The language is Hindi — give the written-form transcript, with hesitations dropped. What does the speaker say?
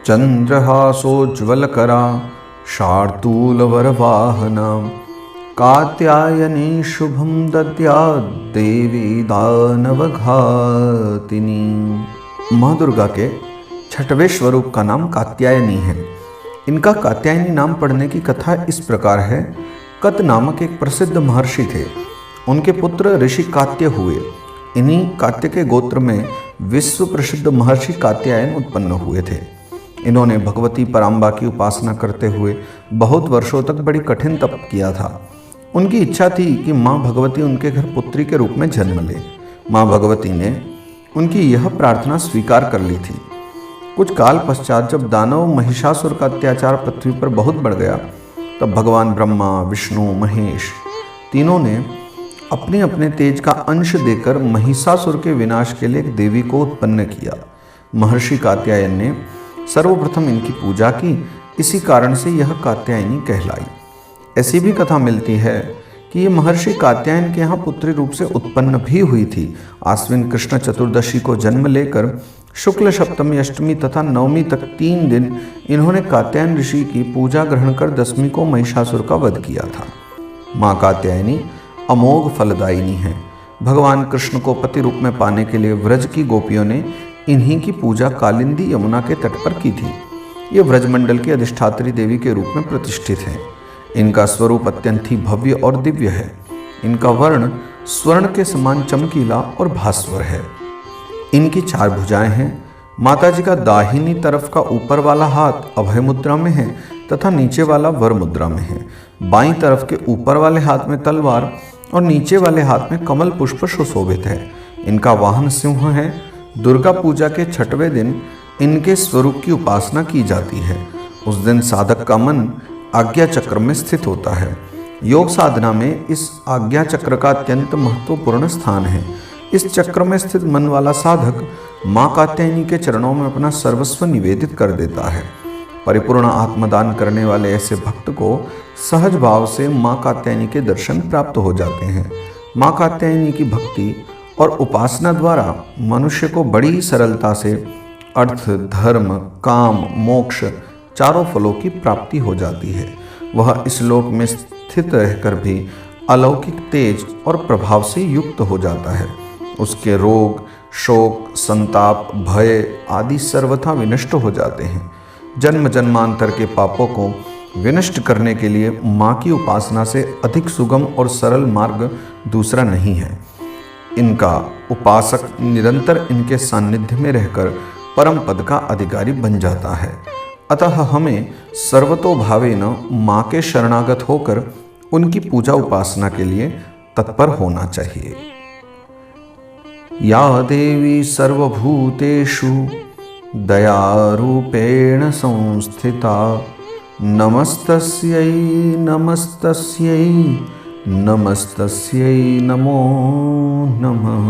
चंद्रहासोज्ज्वलकरा शार्दूलवरवाहना कात्यायनी शुभम दद्यात् देवी दानवघातिनी। माँ दुर्गा के छठवें स्वरूप का नाम कात्यायनी है। इनका कात्यायनी नाम पढ़ने की कथा इस प्रकार है। कत नामक एक प्रसिद्ध महर्षि थे। उनके पुत्र ऋषि कात्य हुए। इन्हीं कात्य के गोत्र में विश्व प्रसिद्ध महर्षि कात्यायन उत्पन्न हुए थे। इन्होंने भगवती पराम्बा की उपासना करते हुए बहुत वर्षों तक बड़ी कठिन तप किया था। उनकी इच्छा थी कि माँ भगवती उनके घर पुत्री के रूप में जन्म ले। माँ भगवती ने उनकी यह प्रार्थना स्वीकार कर ली थी। कुछ काल पश्चात जब दानव महिषासुर का अत्याचार पृथ्वी पर बहुत बढ़ गया, तब भगवान ब्रह्मा, विष्णु, महेश तीनों ने अपने अपने तेज का अंश देकर महिषासुर के विनाश के लिए एक देवी को उत्पन्न किया। महर्षि कात्यायन ने सर्वप्रथम इनकी पूजा की। इसी कारण से यह कात्यायनी कहलाई। ऐसी भी कथा मिलती है कि ये महर्षि कात्यायन के यहाँ पुत्री रूप से उत्पन्न भी हुई थी। आश्विन कृष्ण चतुर्दशी को जन्म लेकर शुक्ल सप्तमी, अष्टमी तथा नवमी तक 3 दिन इन्होंने कात्यायन ऋषि की पूजा ग्रहण कर दशमी को महिषासुर का वध किया था। माँ कात्यायनी अमोघ फलदायिनी है। भगवान कृष्ण को पति रूप में पाने के लिए व्रज की गोपियों ने इन्हीं की पूजा कालिंदी यमुना के तट पर की थी। ये व्रजमंडल की अधिष्ठात्री देवी के रूप में प्रतिष्ठित हैं। इनका स्वरूप अत्यंत ही भव्य और दिव्य है। इनका वर्ण स्वर्ण के समान चमकीला और भास्वर है। इनकी 4 भुजाएं हैं। माता जी का दाहिनी तरफ का ऊपर वाला हाथ अभय मुद्रा में है तथा नीचे वाला वर मुद्रा में है। बाईं तरफ के ऊपर वाले हाथ में तलवार और नीचे वाले हाथ में कमल पुष्प सुशोभित है। इनका वाहन सिंह है। दुर्गा पूजा के 6वें दिन इनके स्वरूप की उपासना की जाती है। उस दिन साधक का मन आज्ञा चक्र में स्थित होता है। योग साधना में इस आज्ञा चक्र का अत्यंत महत्वपूर्ण स्थान है। इस चक्र में स्थित मन वाला साधक माँ कात्यायनी के चरणों में अपना सर्वस्व निवेदित कर देता है। परिपूर्ण आत्मदान करने वाले ऐसे भक्त को सहज भाव से माँ कात्यायनी के दर्शन प्राप्त हो जाते हैं। माँ कात्यायनी की भक्ति और उपासना द्वारा मनुष्य को बड़ी सरलता से अर्थ, धर्म, काम, मोक्ष चारों फलों की प्राप्ति हो जाती है। वह इस लोक में स्थित रहकर भी अलौकिक तेज और प्रभाव से युक्त हो जाता है। उसके रोग, शोक, संताप, भय आदि सर्वथा विनष्ट हो जाते हैं। जन्म जन्मांतर के पापों को विनष्ट करने के लिए माँ की उपासना से अधिक सुगम और सरल मार्ग दूसरा नहीं है। इनका उपासक निरंतर इनके सानिध्य में रहकर परम पद का अधिकारी बन जाता है। अतः हमें सर्वतोभावेन माँ के शरणागत होकर उनकी पूजा उपासना के लिए तत्पर होना चाहिए। या देवी सर्वभूतेषु दयारूपेण संस्थिता नमस्तस्यै नमस्तस्यै नमस्तस्यै नमो नमः।